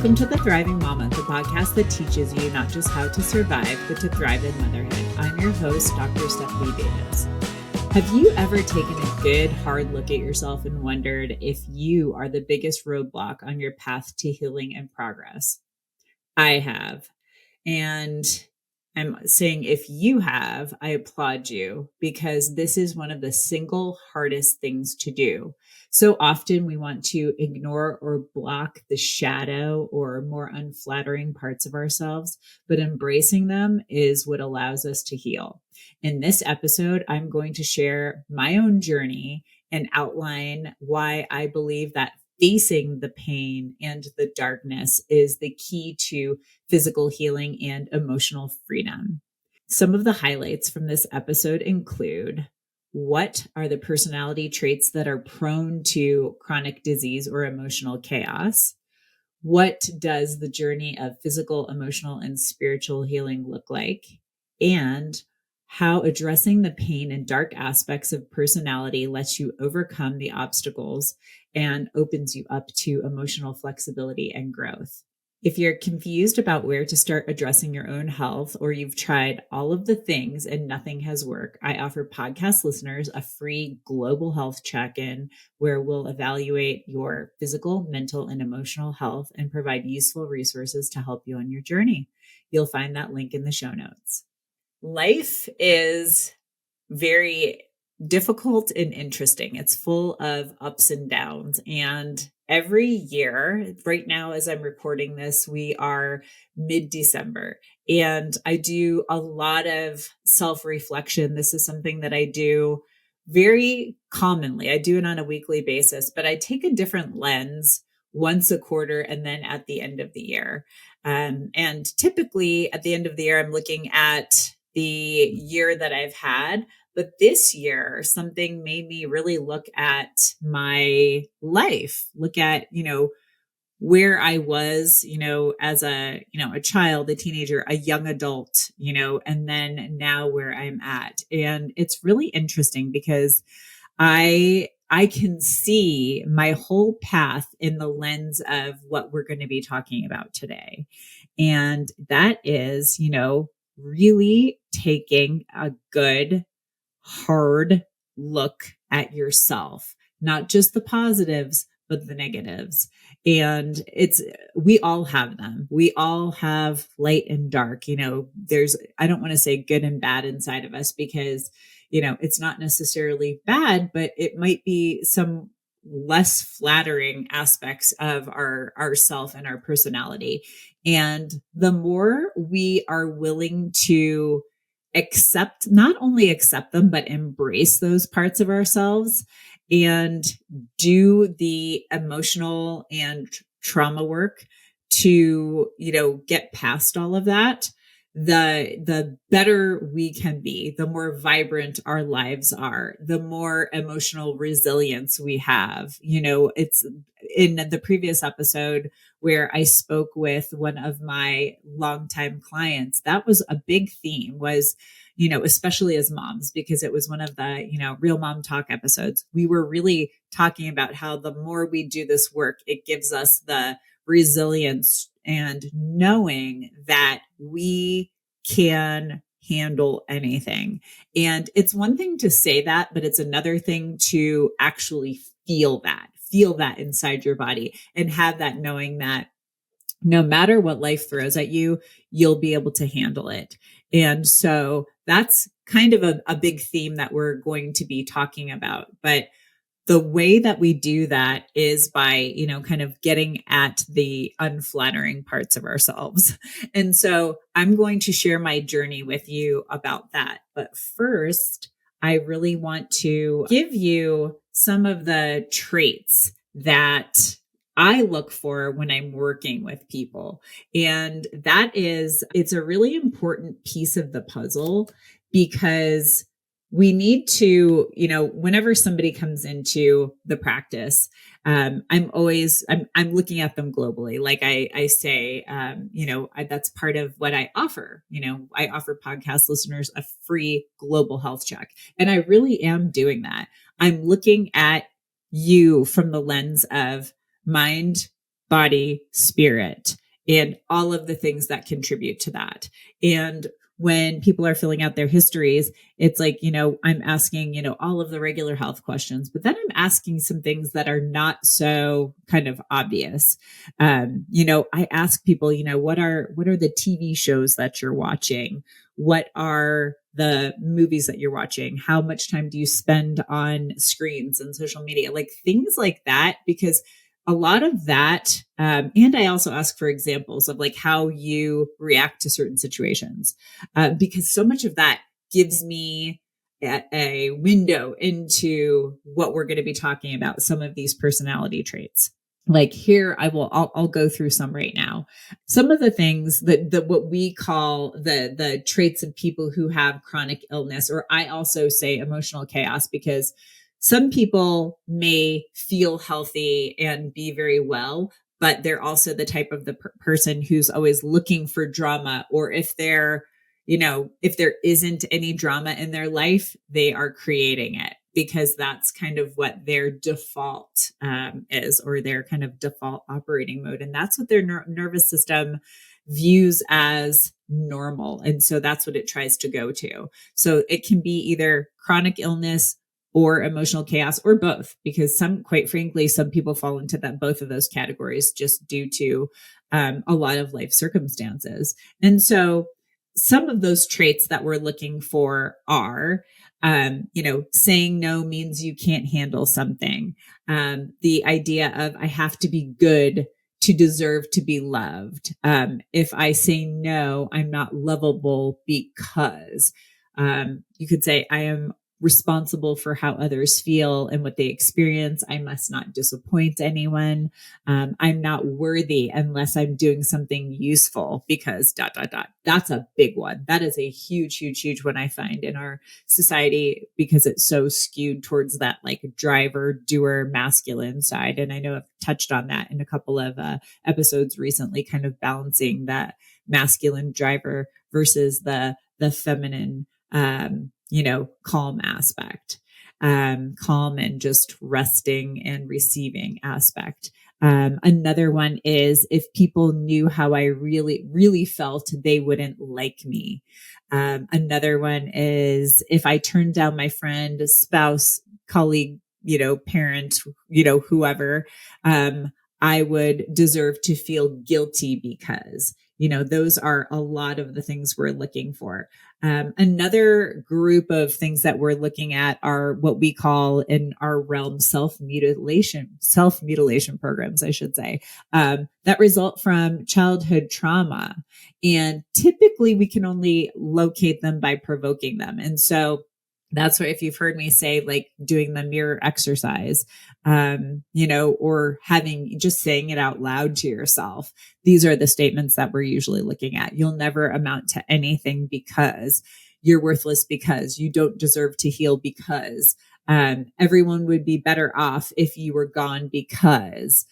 Welcome to The Thriving Mama, the podcast that teaches you not just how to survive, but to thrive in motherhood. I'm your host, Dr. Stephanie Davis. Have you ever taken a good, hard look at yourself and wondered if you are the biggest roadblock on your path to healing and progress? I have. And I'm saying if you have, I applaud you because this is one of the single hardest things to do. So often we want to ignore or block the shadow or more unflattering parts of ourselves, but embracing them is what allows us to heal. In this episode, I'm going to share my own journey and outline why I believe that facing the pain and the darkness is the key to physical healing and emotional freedom. Some of the highlights from this episode include: what are the personality traits that are prone to chronic disease or emotional chaos? What does the journey of physical, emotional, and spiritual healing look like? And how addressing the pain and dark aspects of personality lets you overcome the obstacles and opens you up to emotional flexibility and growth. If you're confused about where to start addressing your own health, or you've tried all of the things and nothing has worked, I offer podcast listeners a free global health check-in where we'll evaluate your physical, mental, and emotional health and provide useful resources to help you on your journey. You'll find that link in the show notes. Life is very difficult and interesting. It's full of ups and downs. And every year, right now, as I'm recording this, we are mid-December. And I do a lot of self-reflection. This is something that I do very commonly. I do it on a weekly basis, but I take a different lens once a quarter and then at the end of the year. And typically at the end of the year, I'm looking at the year that I've had. But this year, something made me really look at my life, look at, where I was, as a child, a teenager, a young adult, and then now where I'm at. And it's really interesting because I can see my whole path in the lens of what we're going to be talking about today. And that is, really taking a good, hard look at yourself, not just the positives, but the negatives. And we all have them. We all have light and dark. I don't want to say good and bad inside of us because, it's not necessarily bad, but it might be some less flattering aspects of our self and our personality. And the more we are willing to not only accept them, but embrace those parts of ourselves and do the emotional and trauma work to, get past all of that, the better we can be, the more vibrant our lives are, the more emotional resilience we have. It's in the previous episode where I spoke with one of my longtime clients. That was a big theme was, especially as moms, because it was one of the, Real Mom Talk episodes. We were really talking about how the more we do this work, it gives us the resilience and knowing that we can handle anything. And it's one thing to say that, but it's another thing to actually feel that inside your body and have that knowing that no matter what life throws at you, you'll be able to handle it. And so that's kind of a big theme that we're going to be talking about. But the way that we do that is by, kind of getting at the unflattering parts of ourselves. And so I'm going to share my journey with you about that. But first, I really want to give you some of the traits that I look for when I'm working with people. And it's a really important piece of the puzzle because we need to, whenever somebody comes into the practice, I'm looking at them globally. Like I say, that's part of what I offer. I offer podcast listeners a free global health check. And I really am doing that. I'm looking at you from the lens of mind, body, spirit, and all of the things that contribute to that. And when people are filling out their histories, it's like, I'm asking, all of the regular health questions, but then I'm asking some things that are not so kind of obvious. I ask people, what are the TV shows that you're watching? What are the movies that you're watching? How much time do you spend on screens and social media? Like things like that, because a lot of that, and I also ask for examples of like how you react to certain situations, because so much of that gives me a window into what we're going to be talking about, some of these personality traits. Like here, I'll go through some right now. Some of the things that what we call the traits of people who have chronic illness, or I also say emotional chaos, because some people may feel healthy and be very well, but they're also the type of the person who's always looking for drama, or if there isn't any drama in their life, they are creating it, because that's kind of what their default is, or their kind of default operating mode. And that's what their nervous system views as normal. And so that's what it tries to go to. So it can be either chronic illness or emotional chaos, or both, because quite frankly, some people fall into both of those categories just due to a lot of life circumstances. And so some of those traits that we're looking for are, saying no means you can't handle something. The idea of I have to be good to deserve to be loved. If I say no, I'm not lovable because you could say I am responsible for how others feel and what they experience. I must not disappoint anyone. I'm not worthy unless I'm doing something useful because ... That's a big one. That is a huge, huge, huge one I find in our society, because it's so skewed towards that like driver, doer, masculine side. And I know I've touched on that in a couple of episodes recently, kind of balancing that masculine driver versus the feminine calm aspect, calm and just resting and receiving aspect. Another one is if people knew how I really, really felt, they wouldn't like me. Another one is if I turned down my friend, spouse, colleague, parent, whoever, I would deserve to feel guilty because, those are a lot of the things we're looking for. Another group of things that we're looking at are what we call in our realm self-mutilation programs, I should say, that result from childhood trauma. And typically we can only locate them by provoking them. And so that's why if you've heard me say like doing the mirror exercise, or just saying it out loud to yourself, these are the statements that we're usually looking at. You'll never amount to anything because you're worthless, because you don't deserve to heal, because everyone would be better off if you were gone, because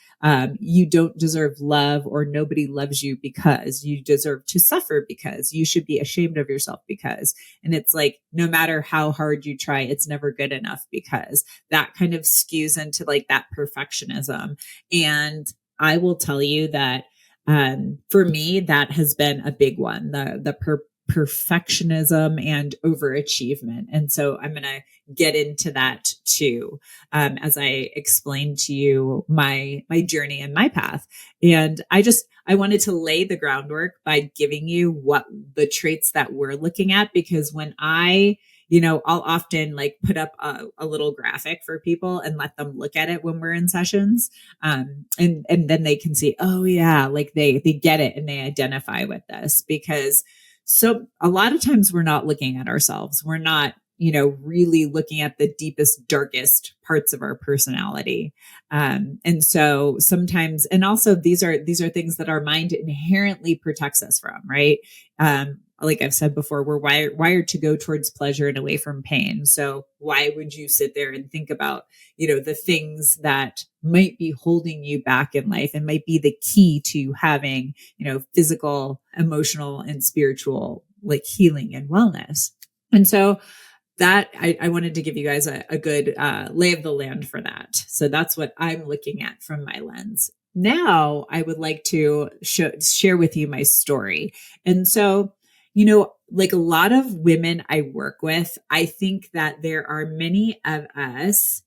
you don't deserve love, or nobody loves you, because you deserve to suffer, because you should be ashamed of yourself, because, and it's like, no matter how hard you try, it's never good enough, because that kind of skews into like that perfectionism. And I will tell you that for me, that has been a big one, the perfectionism and overachievement. And so I'm going to get into that too, as I explain to you my journey and my path. And I wanted to lay the groundwork by giving you what the traits that we're looking at, because when I'll often like put up a little graphic for people and let them look at it when we're in sessions. And then they can see, oh yeah, like they get it and they identify with this, because so a lot of times we're not looking at ourselves. We're not, really looking at the deepest, darkest parts of our personality. And so sometimes, and also these are things that our mind inherently protects us from, right? Like I've said before, we're wired to go towards pleasure and away from pain. So why would you sit there and think about, the things that might be holding you back in life and might be the key to having, physical, emotional, and spiritual like healing and wellness? And so that I wanted to give you guys a good lay of the land for that. So that's what I'm looking at from my lens. now I would like to share with you my story. And so, like a lot of women I work with, I think that there are many of us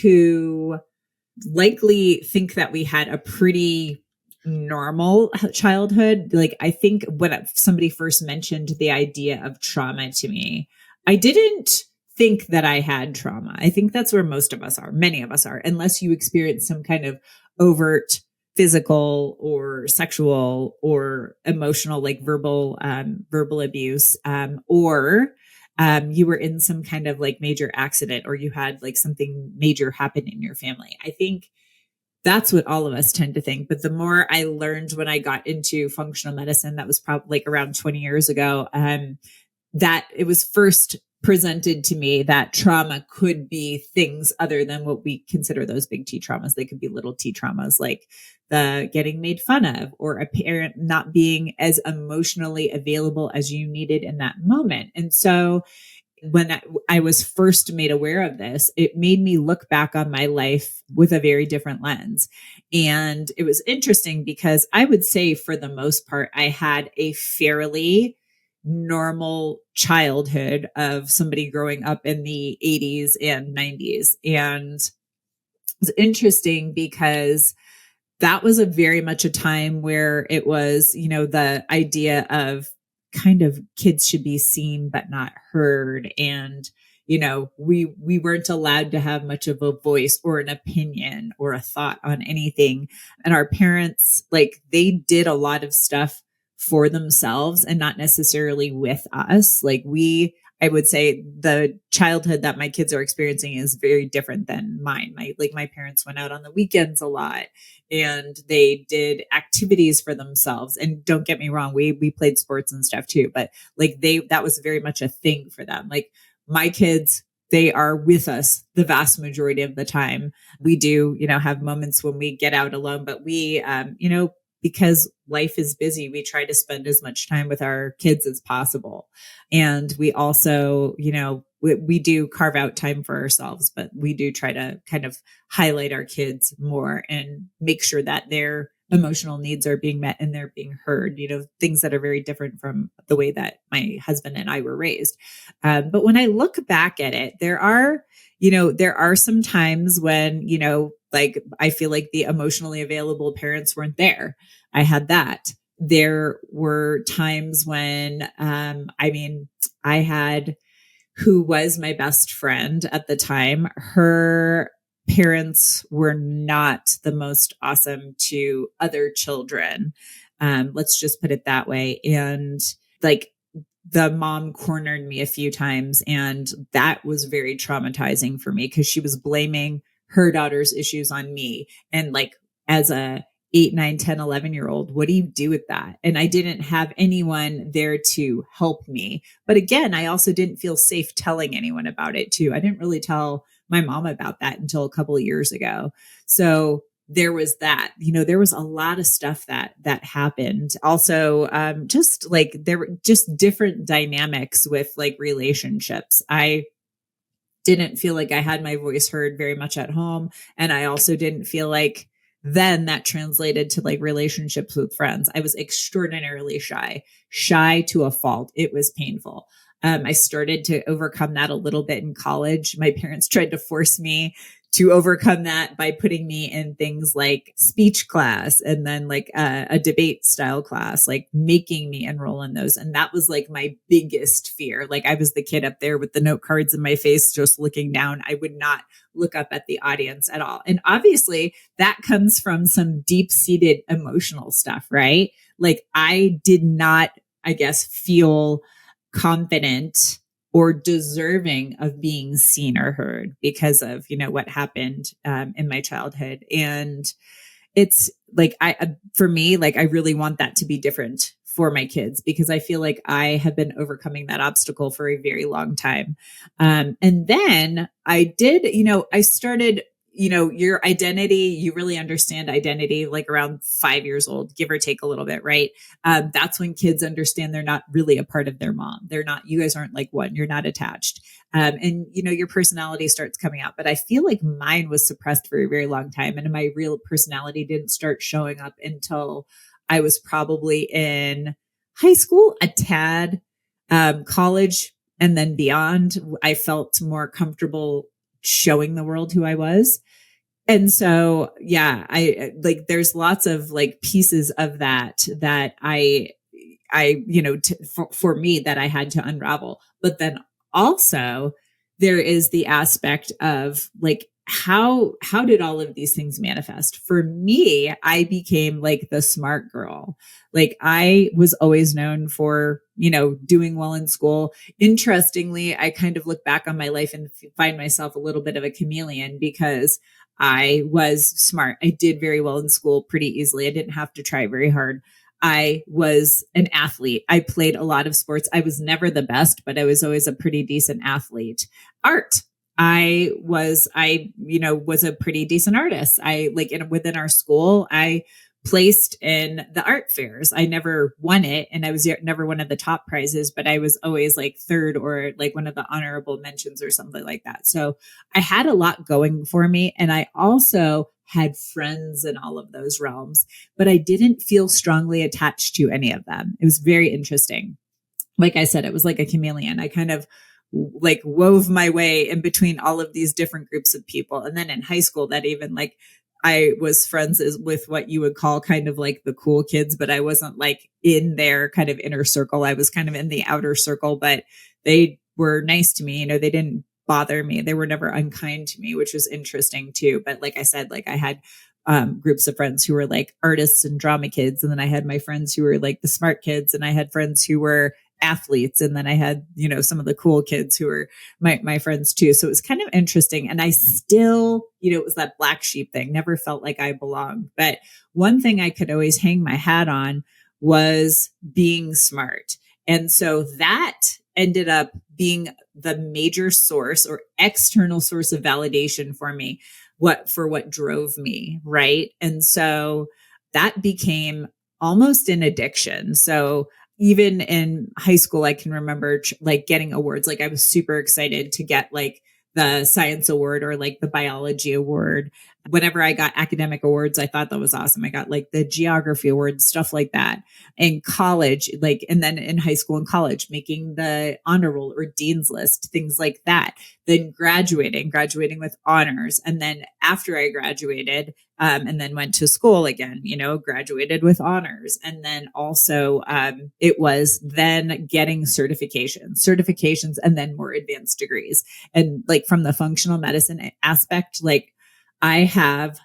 who likely think that we had a pretty normal childhood. Like, I think when somebody first mentioned the idea of trauma to me, I didn't think that I had trauma. I think that's where most of us are, many of us are, unless you experience some kind of overt physical or sexual or emotional, like verbal abuse, or you were in some kind of like major accident, or you had like something major happen in your family. I think that's what all of us tend to think. But the more I learned when I got into functional medicine, that was probably like around 20 years ago, that it was first presented to me that trauma could be things other than what we consider those big T traumas. They could be little T traumas, like the getting made fun of, or a parent not being as emotionally available as you needed in that moment. And so when I was first made aware of this, it made me look back on my life with a very different lens. And it was interesting because I would say for the most part, I had a fairly normal childhood of somebody growing up in the 80s and 90s. And it's interesting because that was a very much a time where it was, the idea of kind of kids should be seen but not heard. And, we weren't allowed to have much of a voice or an opinion or a thought on anything. And our parents, like, they did a lot of stuff for themselves and not necessarily with us. I would say the childhood that my kids are experiencing is very different than mine. My parents went out on the weekends a lot and they did activities for themselves. And don't get me wrong, we played sports and stuff too, but that was very much a thing for them. Like my kids, they are with us the vast majority of the time. We do, have moments when we get out alone, but we, because life is busy, we try to spend as much time with our kids as possible. And we also, we do carve out time for ourselves, but we do try to kind of highlight our kids more and make sure that their emotional needs are being met and they're being heard, things that are very different from the way that my husband and I were raised. But when I look back at it, there are some times when, like I feel like the emotionally available parents weren't there. I had that. There were times when, I had who was my best friend at the time. Her parents were not the most awesome to other children. Let's just put it that way. And like the mom cornered me a few times, and that was very traumatizing for me because she was blaming her daughter's issues on me. And like, as a 8, 9, 10, 11-year-old, what do you do with that? And I didn't have anyone there to help me. But again, I also didn't feel safe telling anyone about it too. I didn't really tell my mom about that until a couple of years ago. So there was that, there was a lot of stuff that happened. Also, just like there were just different dynamics with like relationships. I didn't feel like I had my voice heard very much at home. And I also didn't feel like then that translated to like relationships with friends. I was extraordinarily shy to a fault. It was painful. I started to overcome that a little bit in college. My parents tried to force me to overcome that by putting me in things like speech class and then like a debate style class, like making me enroll in those. And that was like my biggest fear. Like I was the kid up there with the note cards in my face, just looking down. I would not look up at the audience at all. And obviously that comes from some deep seated emotional stuff, right? Like I did not, I guess, feel confident or deserving of being seen or heard because of, what happened in my childhood. And it's like, for me, like, I really want that to be different for my kids because I feel like I have been overcoming that obstacle for a very long time. And then I did, I started, your identity, you really understand identity like around 5 years old, give or take a little bit, right? That's when kids understand they're not really a part of their mom. They're not, you guys aren't like one, you're not attached. And your personality starts coming out. But I feel like mine was suppressed for a very long time. And my real personality didn't start showing up until I was probably in high school, a tad, college, and then beyond. I felt more comfortable showing the world who I was. And so, yeah, I like, there's lots of like pieces of that for me that I had to unravel. But then also there is the aspect of like, how did all of these things manifest? For me, I became like the smart girl. Like I was always known for, doing well in school. Interestingly, I kind of look back on my life and find myself a little bit of a chameleon because I was smart. I did very well in school pretty easily. I didn't have to try very hard. I was an athlete. I played a lot of sports. I was never the best, but I was always a pretty decent athlete. Art. I was a pretty decent artist. Within our school, I placed in the art fairs. I never won it, and I was never one of the top prizes, but I was always like third or like one of the honorable mentions or something like that. So I had a lot going for me, and I also had friends in all of those realms, but I didn't feel strongly attached to any of them. It was very interesting. Like I said, it was like a chameleon. I kind of like wove my way in between all of these different groups of people. And then in high school, that even like I was friends with what you would call kind of like the cool kids, but I wasn't like in their kind of inner circle. I was kind of in the outer circle, but they were nice to me. They didn't bother me. They were never unkind to me, which was interesting too. But like I said, like I had groups of friends who were like artists and drama kids. And then I had my friends who were like the smart kids, and I had friends who were athletes. And then I had, some of the cool kids who were my friends too. So it was kind of interesting. And I still, it was that black sheep thing, never felt like I belonged. But one thing I could always hang my hat on was being smart. And so that ended up being the major source or external source of validation for me, what drove me. Right. And so that became almost an addiction. So even in high school, I can remember like getting awards. Like I was super excited to get like the science award or like the biology award. Whenever I got academic awards, I thought that was awesome. I got like the geography award, stuff like that. In college, like, and then in high school and college, making the honor roll or dean's list, things like that. Then graduating with honors. And then after I graduated, and then went to school again, graduated with honors. And then also, it was then getting certifications, and then more advanced degrees. And like from the functional medicine aspect, like I have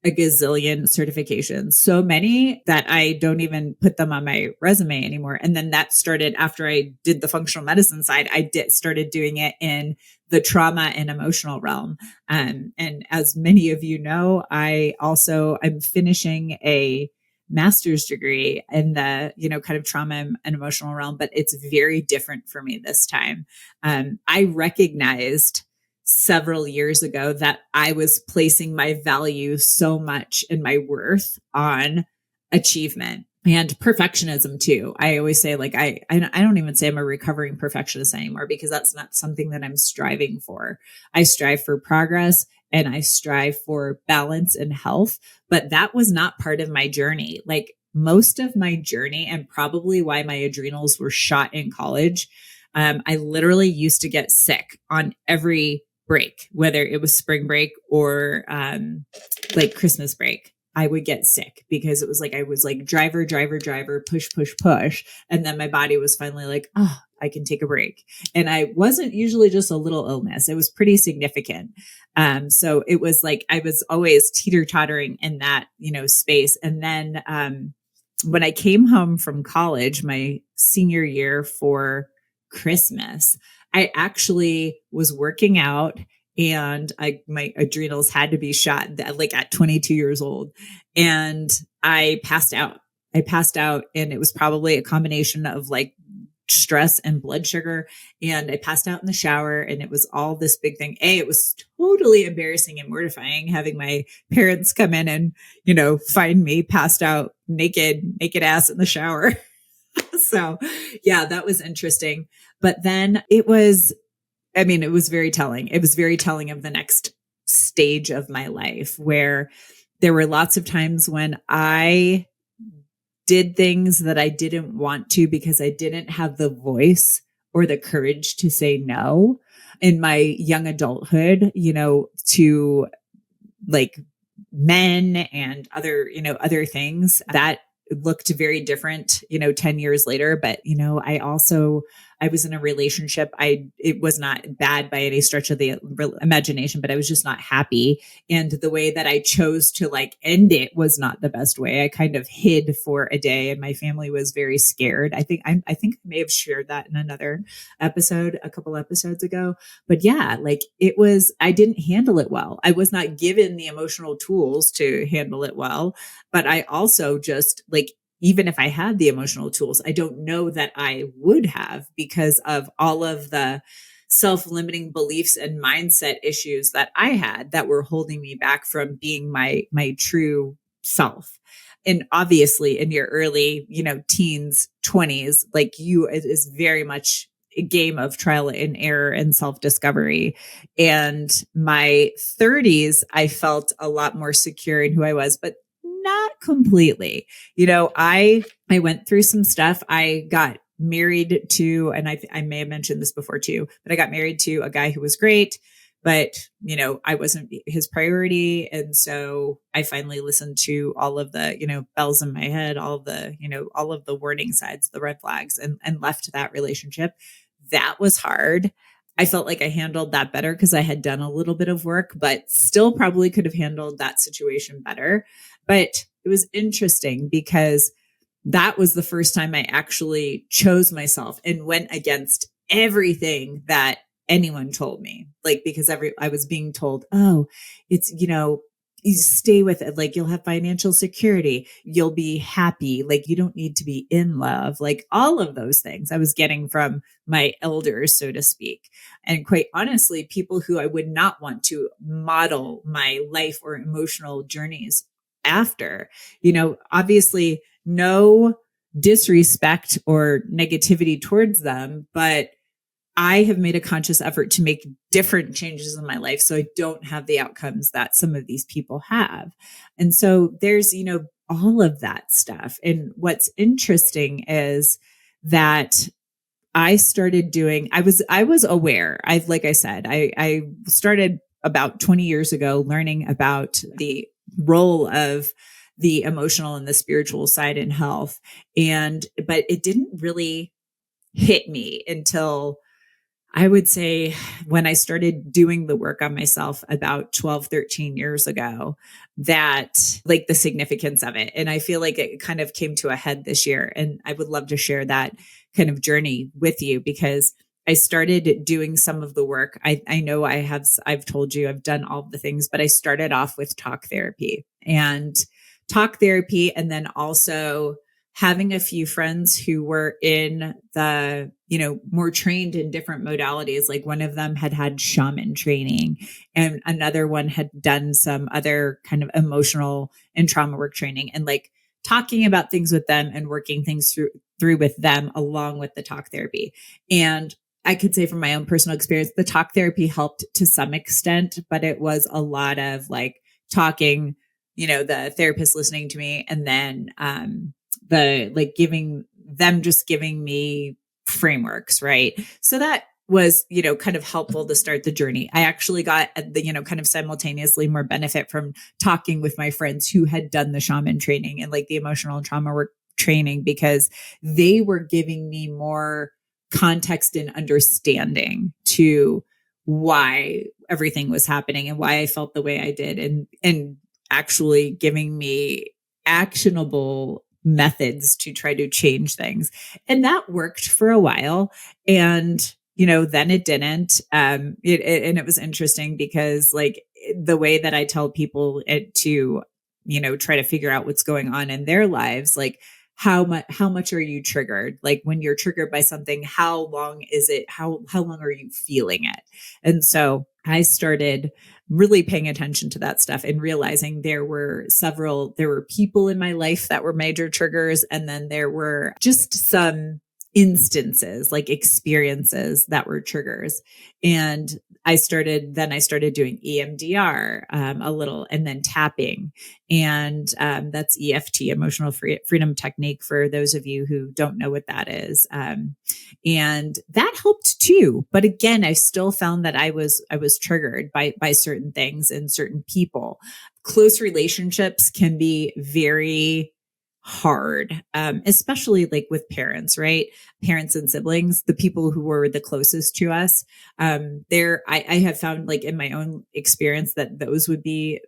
a gazillion certifications, so many that I don't even put them on my resume anymore. And then that started after I did the functional medicine side. I started doing it in the trauma and emotional realm. And as many of you know, I'm finishing a master's degree in the, kind of trauma and emotional realm, but it's very different for me this time. I recognized several years ago that I was placing my value so much and my worth on achievement and perfectionism too. I always say like, I don't even say I'm a recovering perfectionist anymore, because that's not something that I'm striving for. I strive for progress and I strive for balance and health, but that was not part of my journey. Like most of my journey, and probably why my adrenals were shot in college, I literally used to get sick on every break, whether it was spring break or like Christmas break. I would get sick because it was like I was like driver, push, push, push. And then my body was finally like, oh, I can take a break. And I wasn't usually just a little illness. It was pretty significant. So it was like I was always teeter-tottering in that, space. And then when I came home from college, my senior year for Christmas, I actually was working out, and my adrenals had to be shot like at 22 years old, and I passed out. And it was probably a combination of like stress and blood sugar. And I passed out in the shower, and it was all this big thing. It was totally embarrassing and mortifying having my parents come in and, find me passed out naked ass in the shower. So yeah, that was interesting. But then it was very telling. It was very telling of the next stage of my life, where there were lots of times when I did things that I didn't want to because I didn't have the voice or the courage to say no in my young adulthood, to like men and other things that looked very different, 10 years later. But, I was in a relationship. It was not bad by any stretch of the imagination, but I was just not happy. And the way that I chose to end it was not the best way. I kind of hid for a day, and my family was very scared. I think I may have shared that in another episode, a couple episodes ago. But yeah, I didn't handle it well. I was not given the emotional tools to handle it well, but I also just even if I had the emotional tools, I don't know that I would have, because of all of the self-limiting beliefs and mindset issues that I had that were holding me back from being my true self. And obviously in your early, teens, 20s, it is very much a game of trial and error and self-discovery. And my 30s, I felt a lot more secure in who I was, but not completely. I went through some stuff. I got married to, and I may have mentioned this before too, but I got married to a guy who was great, but I wasn't his priority. And so I finally listened to all of the, bells in my head, all of the warning signs, the red flags, and left that relationship. That was hard. I felt like I handled that better because I had done a little bit of work, but still probably could have handled that situation better. But it was interesting because that was the first time I actually chose myself and went against everything that anyone told me. Because I was being told, oh, it's, you stay with it. You'll have financial security. You'll be happy. You don't need to be in love. All of those things I was getting from my elders, so to speak. And quite honestly, people who I would not want to model my life or emotional journeys after, obviously no disrespect or negativity towards them, but I have made a conscious effort to make different changes in my life so I don't have the outcomes that some of these people have. And so there's, all of that stuff. And what's interesting is that I started doing, I was aware. Like I said, I started about 20 years ago learning about the role of the emotional and the spiritual side in health. But it didn't really hit me until I would say when I started doing the work on myself about 12, 13 years ago, that the significance of it. And I feel like it kind of came to a head this year. And I would love to share that kind of journey with you, because I started doing some of the work. I know I've told you I've done all of the things, but I started off with talk therapy, and then also having a few friends who were in the, more trained in different modalities. One of them had shaman training, and another one had done some other kind of emotional and trauma work training, and talking about things with them and working things through with them along with the talk therapy. And I could say from my own personal experience, the talk therapy helped to some extent, but it was a lot of talking, the therapist listening to me, and then, giving me frameworks. Right. So that was, kind of helpful to start the journey. I actually got the, kind of simultaneously more benefit from talking with my friends who had done the shaman training and the emotional and trauma work training, because they were giving me more context and understanding to why everything was happening and why I felt the way I did, and actually giving me actionable methods to try to change things. And that worked for a while. And, then it didn't. And it was interesting because the way that I tell people to, try to figure out what's going on in their lives, how much are you triggered? Like when you're triggered by something, how long is it? How long are you feeling it? And so I started really paying attention to that stuff and realizing there were people in my life that were major triggers. And then there were just some instances, like experiences that were triggers. And I started doing EMDR, a little, and then tapping. And that's EFT, freedom technique, for those of you who don't know what that is. And that helped too. But again, I still found that I was triggered by certain things and certain people. Close relationships can be very hard, especially like with parents, right? Parents and siblings, the people who were the closest to us. I have found, like in my own experience, that those would be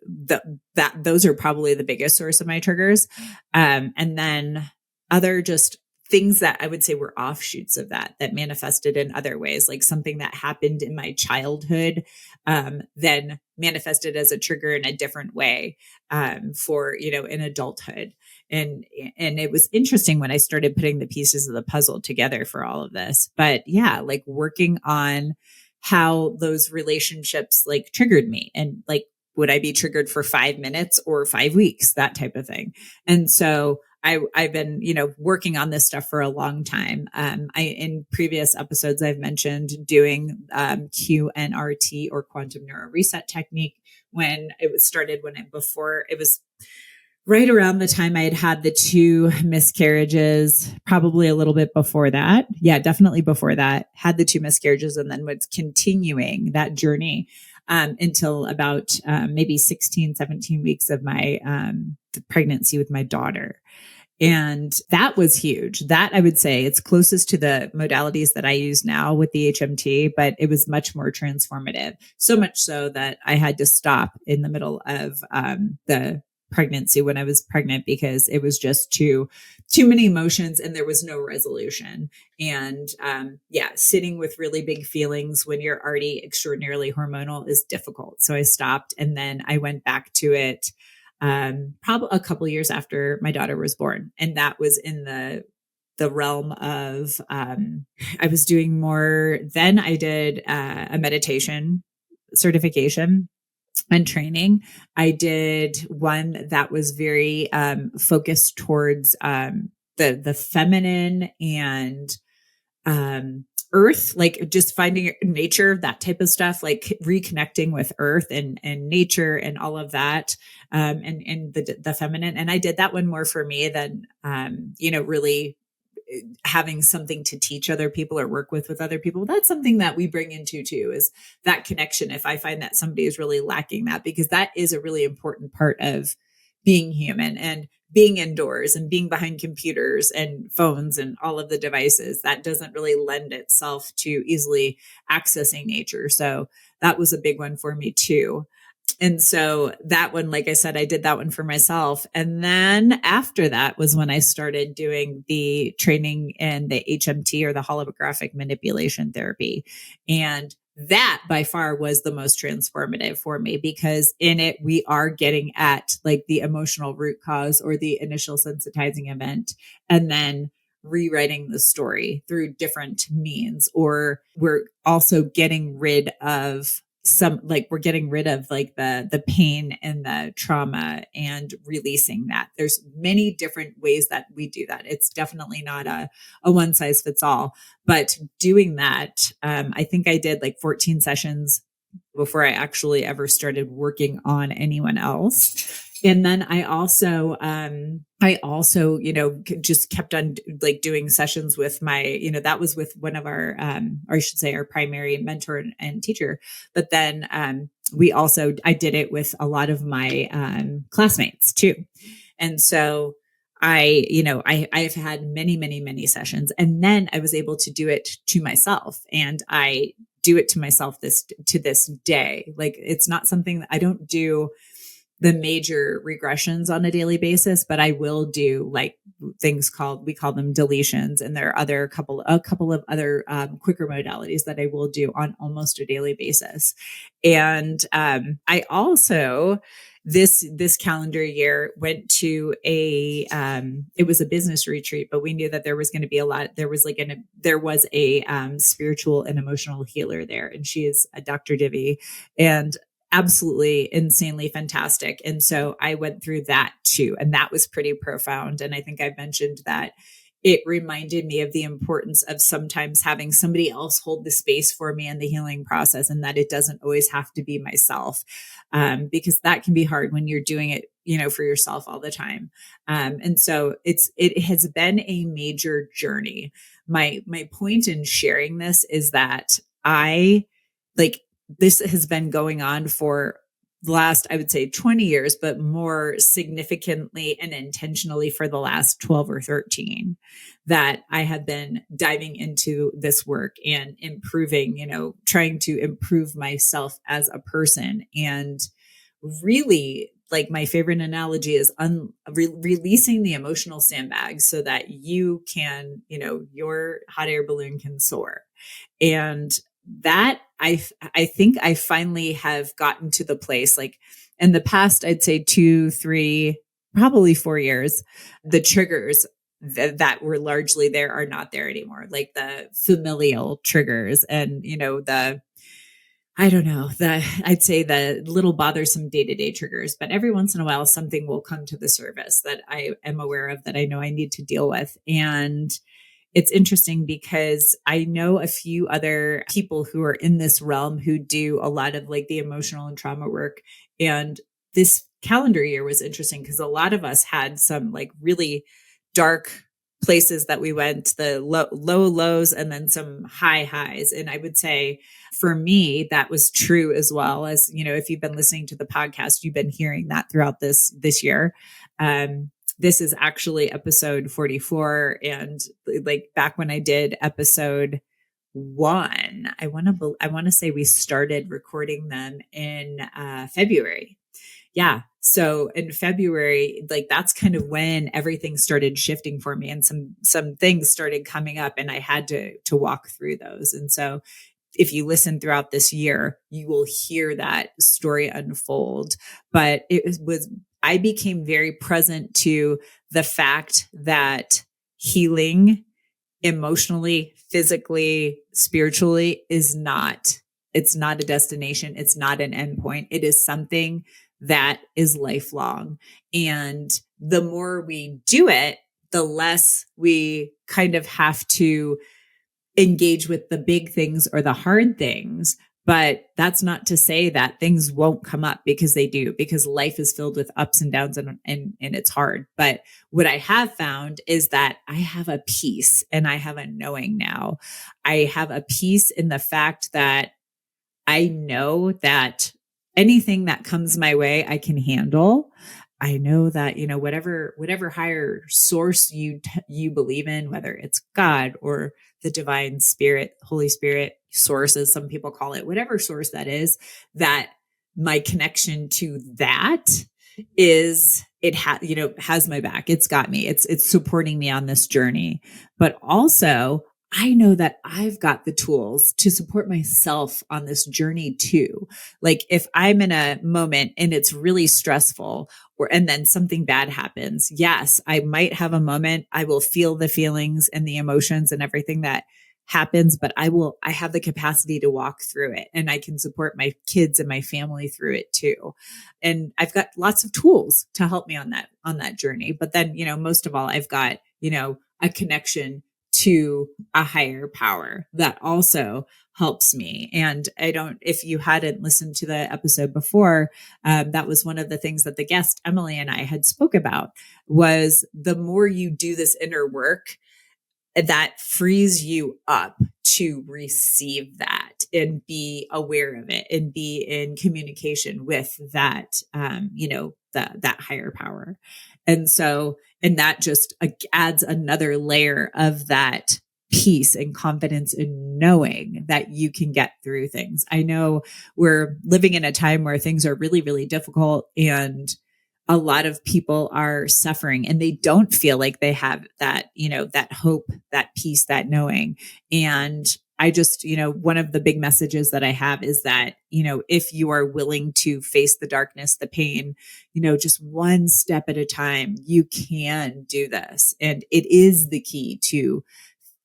those are probably the biggest source of my triggers. And then other just things that I would say were offshoots of that manifested in other ways, like something that happened in my childhood, then manifested as a trigger in a different way, for, in adulthood. And it was interesting when I started putting the pieces of the puzzle together for all of this. But yeah, like working on how those relationships like triggered me, and like, would I be triggered for 5 minutes or 5 weeks, that type of thing. And so I've been, working on this stuff for a long time. In previous episodes, I've mentioned doing QNRT, or quantum neuro reset technique, when it was right around the time I had the 2 miscarriages, probably a little bit before that. Yeah, definitely before that. Had the 2 miscarriages, and then was continuing that journey until about maybe 16, 17 weeks of my pregnancy with my daughter. And that was huge. That, I would say, it's closest to the modalities that I use now with the HMT, but it was much more transformative. So much so that I had to stop in the middle of the pregnancy, when I was pregnant, because it was just too many emotions and there was no resolution. And sitting with really big feelings when you're already extraordinarily hormonal is difficult. So I stopped, and then I went back to it probably a couple of years after my daughter was born. And that was in the realm of, I was doing more. Then I did a meditation certification and training. I did one that was very focused towards the feminine and earth, like just finding nature, that type of stuff, like reconnecting with earth and nature and all of that, and the feminine. And I did that one more for me than really having something to teach other people or work with other people. That's something that we bring into too, is that connection. If I find that somebody is really lacking that, because that is a really important part of being human, and being indoors and being behind computers and phones and all of the devices, that doesn't really lend itself to easily accessing nature. So that was a big one for me too. And so that one, like I said, I did that one for myself. And then after that was when I started doing the training in the HMT, or the holographic manipulation therapy. And that by far was the most transformative for me, because in it, we are getting at like the emotional root cause, or the initial sensitizing event, and then rewriting the story through different means. Or we're also getting rid of the pain and the trauma, and releasing that. There's many different ways that we do that. It's definitely not a one size fits all, but doing that, I think I did like 14 sessions before I actually ever started working on anyone else. And then I also, just kept on like doing sessions with my, that was with one of our, or I should say our primary mentor and teacher. But then, I did it with a lot of my, classmates too. And so I've had many, many, many sessions, and then I was able to do it to myself, and I do it to myself to this day. Like, it's not something that I don't do the major regressions on a daily basis, but I will do like things we call them deletions. And there are a couple of other quicker modalities that I will do on almost a daily basis. And I also, this calendar year went to it was a business retreat, but we knew that there was going to be there was a spiritual and emotional healer there, and she is a Dr. Divi, and absolutely insanely fantastic. And so I went through that too, and that was pretty profound. And I think I mentioned that it reminded me of the importance of sometimes having somebody else hold the space for me in the healing process, and that it doesn't always have to be myself, because that can be hard when you're doing it, for yourself all the time. And so it has been a major journey. My point in sharing this is that this has been going on for the last, I would say 20 years, but more significantly and intentionally for the last 12 or 13, that I have been diving into this work and improving, trying to improve myself as a person. And really, like, my favorite analogy is releasing the emotional sandbags so that you can, your hot air balloon can soar. And that I think I finally have gotten to the place, like, in the past, I'd say 2, 3, probably 4 years, the triggers that were largely there are not there anymore. Like the familial triggers and, I'd say the little bothersome day-to-day triggers, but every once in a while, something will come to the surface that I am aware of that I know I need to deal with. And it's interesting because I know a few other people who are in this realm who do a lot of like the emotional and trauma work. And this calendar year was interesting because a lot of us had some like really dark places that we went, the low lows and then some high highs. And I would say for me, that was true as well. As, if you've been listening to the podcast, you've been hearing that throughout this year. This is actually episode 44. And like back when I did episode 1, I want to say we started recording them in February. Yeah. So in February, like that's kind of when everything started shifting for me and some things started coming up and I had to walk through those. And so if you listen throughout this year, you will hear that story unfold. But I became very present to the fact that healing emotionally, physically, spiritually it's not a destination. It's not an endpoint. It is something that is lifelong. And the more we do it, the less we kind of have to engage with the big things or the hard things. But that's not to say that things won't come up, because they do, because life is filled with ups and downs and it's hard. But what I have found is that I have a peace and I have a knowing now. I have a peace in the fact that I know that anything that comes my way, I can handle. I know that, whatever higher source you believe in, whether it's God or the divine spirit, Holy Spirit, source, as some people call it, whatever source that is, that my connection to that has my back. It's got me. It's supporting me on this journey. But also, I know that I've got the tools to support myself on this journey too. Like if I'm in a moment and it's really stressful and then something bad happens, yes, I might have a moment. I will feel the feelings and the emotions and everything that happens, but I have the capacity to walk through it, and I can support my kids and my family through it too. And I've got lots of tools to help me on that journey. But then, most of all, I've got, a connection to a higher power that also helps me. And if you hadn't listened to the episode before, that was one of the things that the guest, Emily, and I had spoke about, was the more you do this inner work, that frees you up to receive that and be aware of it and be in communication with that, that higher power. And that just adds another layer of that peace and confidence in knowing that you can get through things. I know we're living in a time where things are really, really difficult, and a lot of people are suffering and they don't feel like they have that, that hope, that peace, that knowing. And I just, one of the big messages that I have is that, if you are willing to face the darkness, the pain, just one step at a time, you can do this. And it is the key to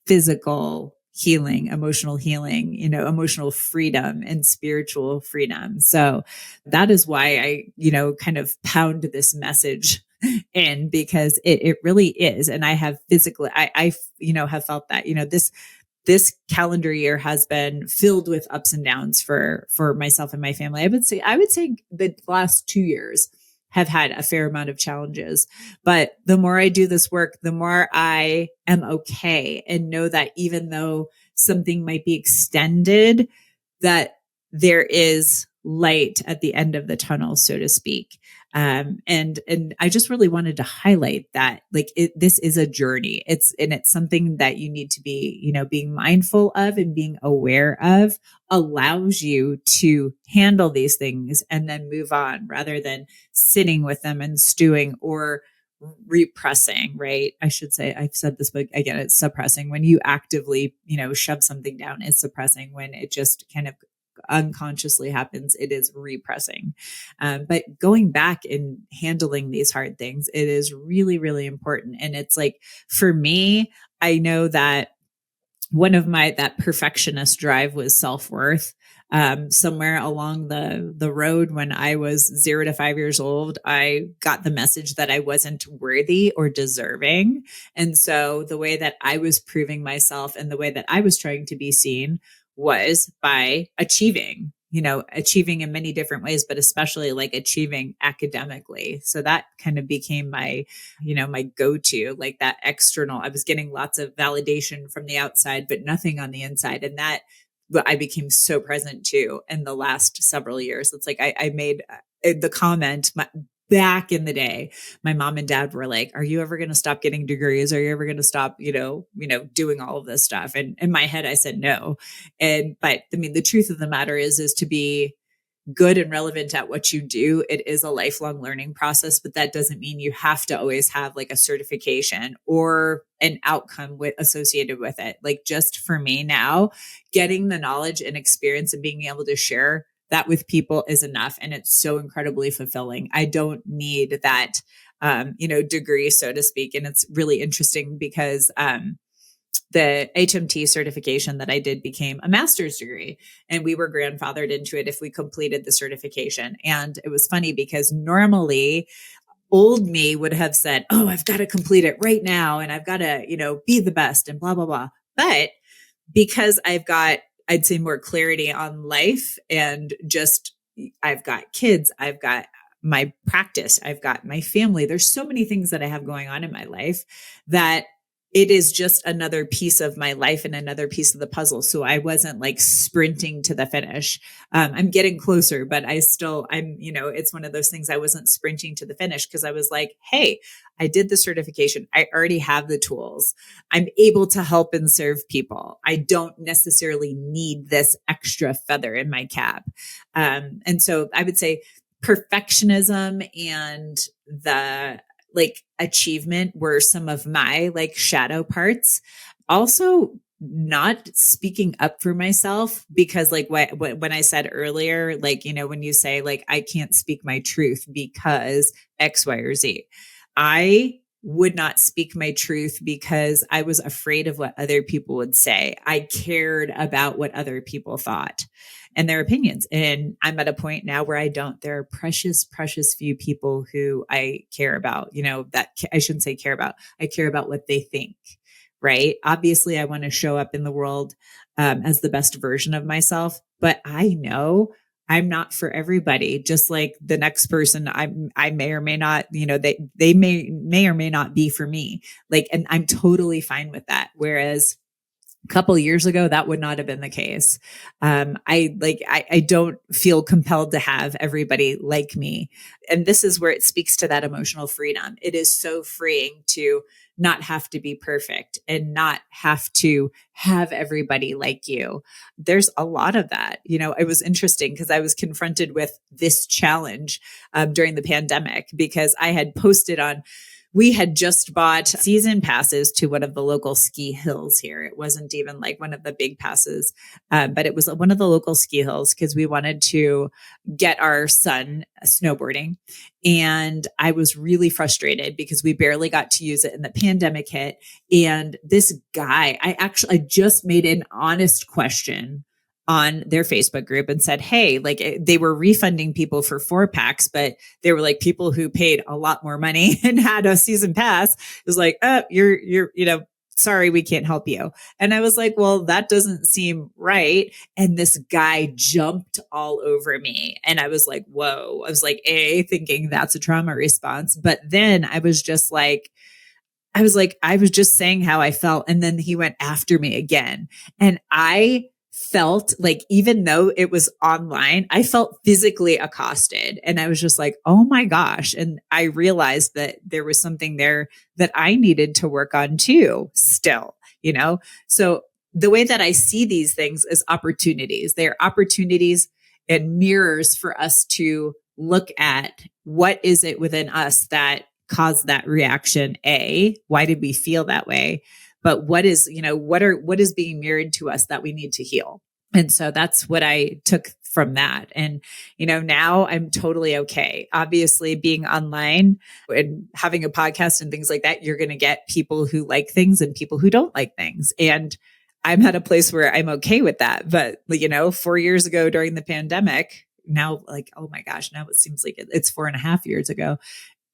physical healing, emotional healing, emotional freedom and spiritual freedom. So that is why I, kind of pound this message in, because it really is. And I have physically, I have felt that, this calendar year has been filled with ups and downs for myself and my family. I would say the last 2 years have had a fair amount of challenges, but the more I do this work, the more I am okay and know that even though something might be extended, that there is light at the end of the tunnel, so to speak. And I just really wanted to highlight that, like, this is a journey. It's something that you need to be, being mindful of and being aware of allows you to handle these things and then move on rather than sitting with them and stewing or repressing, right? I should say, I've said this, but again, it's suppressing. When you actively, shove something down, it's suppressing. When it just kind of unconsciously happens, it is repressing. But going back and handling these hard things, it is really, really important. And it's like, for me, I know that one of that perfectionist drive was self-worth. Somewhere along the road when I was 0 to 5 years old, I got the message that I wasn't worthy or deserving. And so the way that I was proving myself and the way that I was trying to be seen was by achieving in many different ways, but especially like achieving academically. So that kind of became my go-to, like that external. I was getting lots of validation from the outside, but nothing on the inside. And that I became so present to in the last several years. It's like I made the comment back in the day. My mom and dad were like, "Are you ever going to stop getting degrees? Are you ever going to stop, doing all of this stuff?" And in my head, I said no. But I mean, the truth of the matter is to be good and relevant at what you do, it is a lifelong learning process, but that doesn't mean you have to always have like a certification or an outcome associated with it. Like, just for me now, getting the knowledge and experience and being able to share that with people is enough. And it's so incredibly fulfilling. I don't need that, degree, so to speak. And it's really interesting because, the HMT certification that I did became a master's degree, and we were grandfathered into it if we completed the certification. And it was funny because normally old me would have said, "Oh, I've got to complete it right now. And I've got to, be the best and blah, blah, blah." But because I've got, I'd say, more clarity on life and just, I've got kids, I've got my practice, I've got my family. There's so many things that I have going on in my life that it is just another piece of my life and another piece of the puzzle. So I wasn't like sprinting to the finish. I'm getting closer, but it's one of those things. I wasn't sprinting to the finish because I was like, hey, I did the certification. I already have the tools. I'm able to help and serve people. I don't necessarily need this extra feather in my cap. And so I would say perfectionism and the like achievement were some of my like shadow parts. Also, not speaking up for myself because like when I said earlier, like, when you say like, I can't speak my truth because X, Y, or Z, I would not speak my truth because I was afraid of what other people would say. I cared about what other people thought and their opinions. And I'm at a point now where I don't. There are precious, precious few people who I care about, that I shouldn't say care about. I care about what they think, right? Obviously, I want to show up in the world as the best version of myself, but I know I'm not for everybody. Just like the next person, I may or may not, they may or may not be for me. Like, and I'm totally fine with that. Whereas a couple years ago, that would not have been the case. I don't feel compelled to have everybody like me. And this is where it speaks to that emotional freedom. It is so freeing to not have to be perfect and not have to have everybody like you. There's a lot of that. It was interesting because I was confronted with this challenge during the pandemic because I had posted on we had just bought season passes to one of the local ski hills here. It wasn't even like one of the big passes, but it was one of the local ski hills because we wanted to get our son snowboarding. And I was really frustrated because we barely got to use it and the pandemic hit. And this guy, I just made an honest question on their Facebook group and said, hey, like they were refunding people for 4-packs, but they were like people who paid a lot more money and had a season pass. It was like, oh, you're, sorry, we can't help you. And I was like, well, that doesn't seem right. And this guy jumped all over me. And I was like, whoa, I was like, thinking that's a trauma response. But then I was just like, I was just saying how I felt. And then he went after me again. And I felt like, even though it was online, I felt physically accosted. And I was just like, oh my gosh. And I realized that there was something there that I needed to work on too, still, So the way that I see these things is opportunities. They are opportunities and mirrors for us to look at what is it within us that caused that reaction. Why did we feel that way? But what is being mirrored to us that we need to heal? And so that's what I took from that. And, now I'm totally okay. Obviously, being online and having a podcast and things like that, you're going to get people who like things and people who don't like things. And I'm at a place where I'm okay with that. But, 4 years ago during the pandemic, now like, oh my gosh, now it seems like it's 4.5 years ago.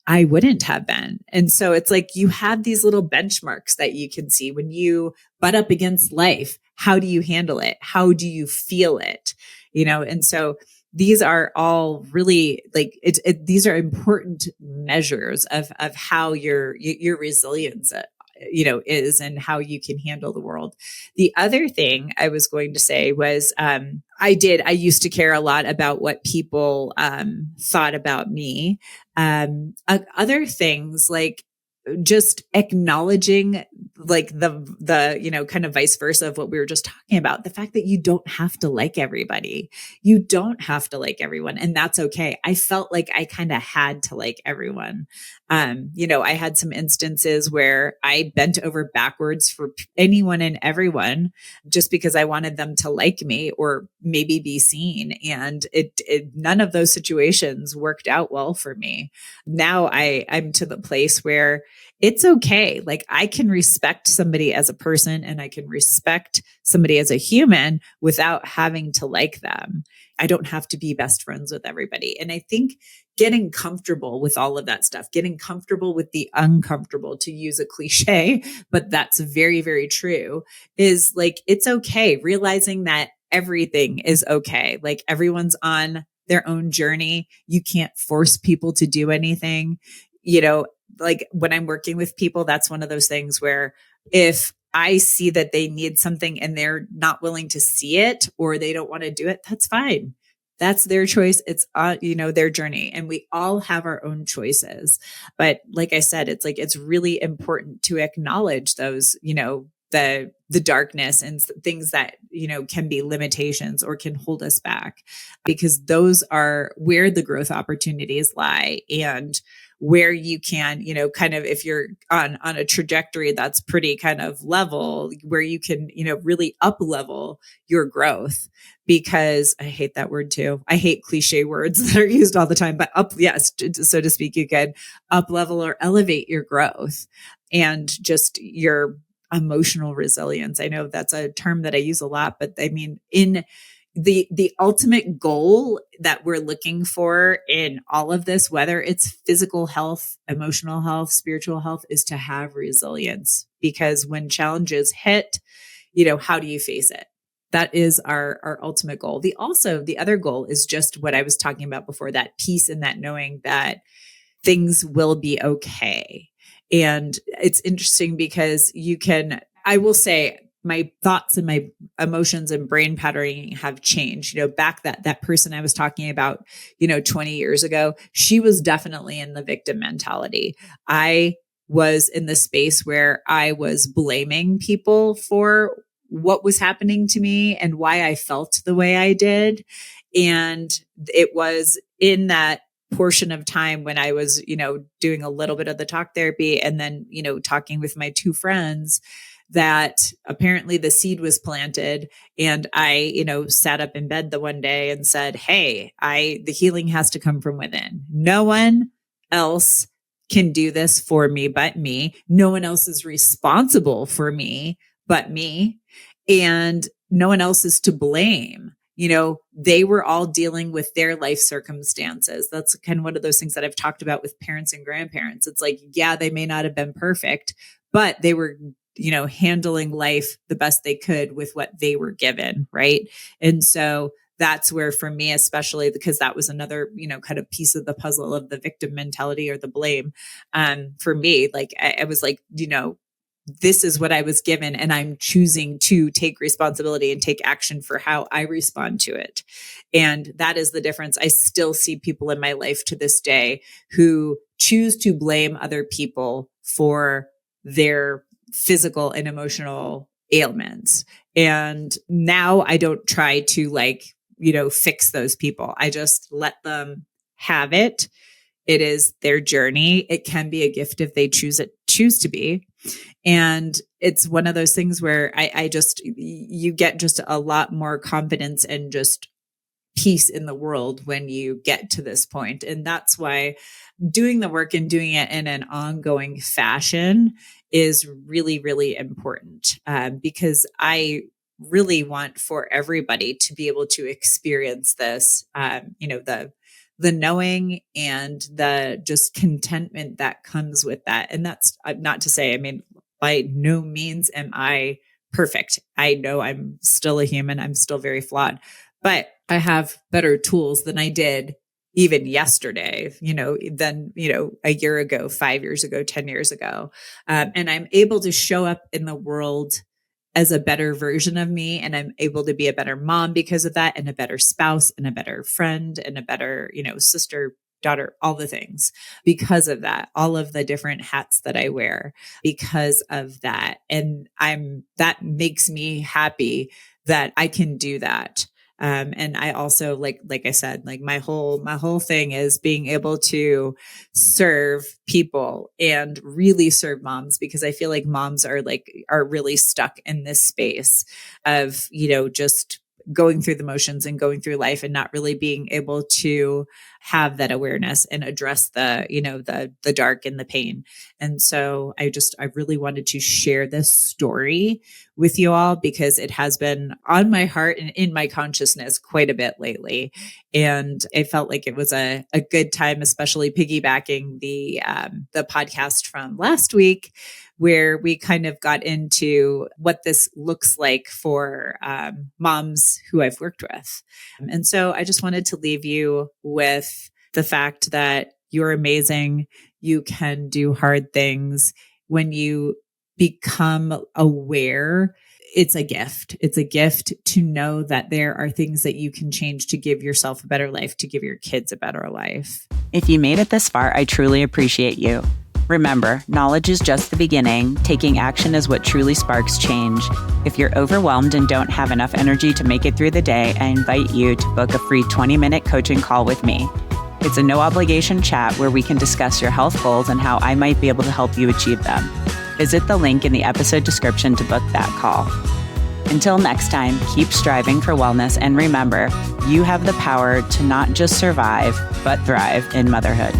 I wouldn't have been. And so it's like you have these little benchmarks that you can see when you butt up against life. How do you handle it? How do you feel it? And so these are all really like these are important measures of how your resilience is and how you can handle the world. The other thing I was going to say was, I used to care a lot about what people thought about me. Other things like just acknowledging like the kind of vice versa of what we were just talking about. The fact that you don't have to like everybody. You don't have to like everyone. And that's okay. I felt like I kind of had to like everyone. I had some instances where I bent over backwards for anyone and everyone just because I wanted them to like me or maybe be seen. And none of those situations worked out well for me. Now I'm to the place where it's okay. Like I can respect somebody as a person and I can respect somebody as a human without having to like them. I don't have to be best friends with everybody. And I think getting comfortable with all of that stuff, getting comfortable with the uncomfortable, to use a cliche, but that's very, very true, is like, it's okay. Realizing that everything is okay. Like everyone's on their own journey. You can't force people to do anything. Like when I'm working with people, that's one of those things where if I see that they need something and they're not willing to see it or they don't want to do it, that's fine. That's their choice. It's, their journey. And we all have our own choices. But like I said, it's like, it's really important to acknowledge those, the darkness and things that, can be limitations or can hold us back, because those are where the growth opportunities lie. And where you can, kind of, if you're on a trajectory that's pretty kind of level, where you can, really up level your growth. Because I hate that word too. I hate cliche words that are used all the time, but so to speak, you could up level or elevate your growth and just your emotional resilience. I know that's a term that I use a lot, but I mean, in the ultimate goal that we're looking for in all of this, whether it's physical health, emotional health, spiritual health, is to have resilience. Because when challenges hit, how do you face it? That is our ultimate goal. The other goal is just what I was talking about before, that peace and that knowing that things will be okay. And it's interesting because I will say, my thoughts and my emotions and brain patterning have changed. Back that person I was talking about, 20 years ago, she was definitely in the victim mentality. I was in the space where I was blaming people for what was happening to me and why I felt the way I did. And it was in that portion of time when I was, doing a little bit of the talk therapy and then, talking with my two friends, that apparently the seed was planted. And I, sat up in bed the one day and said, hey, the healing has to come from within. No one else can do this for me but me. No one else is responsible for me but me. And no one else is to blame. They were all dealing with their life circumstances. That's kind of one of those things that I've talked about with parents and grandparents. It's like, yeah, they may not have been perfect, but they were, handling life the best they could with what they were given. Right. And so that's where, for me, especially because that was another, kind of piece of the puzzle of the victim mentality or the blame. For me, like, I was like, this is what I was given, and I'm choosing to take responsibility and take action for how I respond to it. And that is the difference. I still see people in my life to this day who choose to blame other people for their physical and emotional ailments. And now I don't try to fix those people. I just let them have it. It is their journey. It can be a gift if they choose to be. And it's one of those things where you get just a lot more confidence and just peace in the world when you get to this point. And that's why doing the work and doing it in an ongoing fashion is really, really important, because I really want for everybody to be able to experience this, the knowing and the just contentment that comes with that. And that's not to say, by no means am I perfect. I know I'm still a human. I'm still very flawed, but I have better tools than I did even yesterday, than, a year ago, 5 years ago, 10 years ago. And I'm able to show up in the world as a better version of me. And I'm able to be a better mom because of that, and a better spouse, and a better friend, and a better, sister, daughter, all the things because of that, all of the different hats that I wear because of that. And that makes me happy that I can do that. And I also, like I said, like my whole thing is being able to serve people and really serve moms, because I feel like moms are really stuck in this space of, just going through the motions and going through life and not really being able to have that awareness and address the dark and the pain. And so I really wanted to share this story with you all because it has been on my heart and in my consciousness quite a bit lately. And I felt like it was a good time, especially piggybacking the podcast from last week, where we kind of got into what this looks like for moms who I've worked with. And so I just wanted to leave you with the fact that you're amazing. You can do hard things. When you become aware, it's a gift. It's a gift to know that there are things that you can change to give yourself a better life, to give your kids a better life. If you made it this far, I truly appreciate you. Remember, knowledge is just the beginning. Taking action is what truly sparks change. If you're overwhelmed and don't have enough energy to make it through the day, I invite you to book a free 20-minute coaching call with me. It's a no-obligation chat where we can discuss your health goals and how I might be able to help you achieve them. Visit the link in the episode description to book that call. Until next time, keep striving for wellness, and remember, you have the power to not just survive, but thrive in motherhood.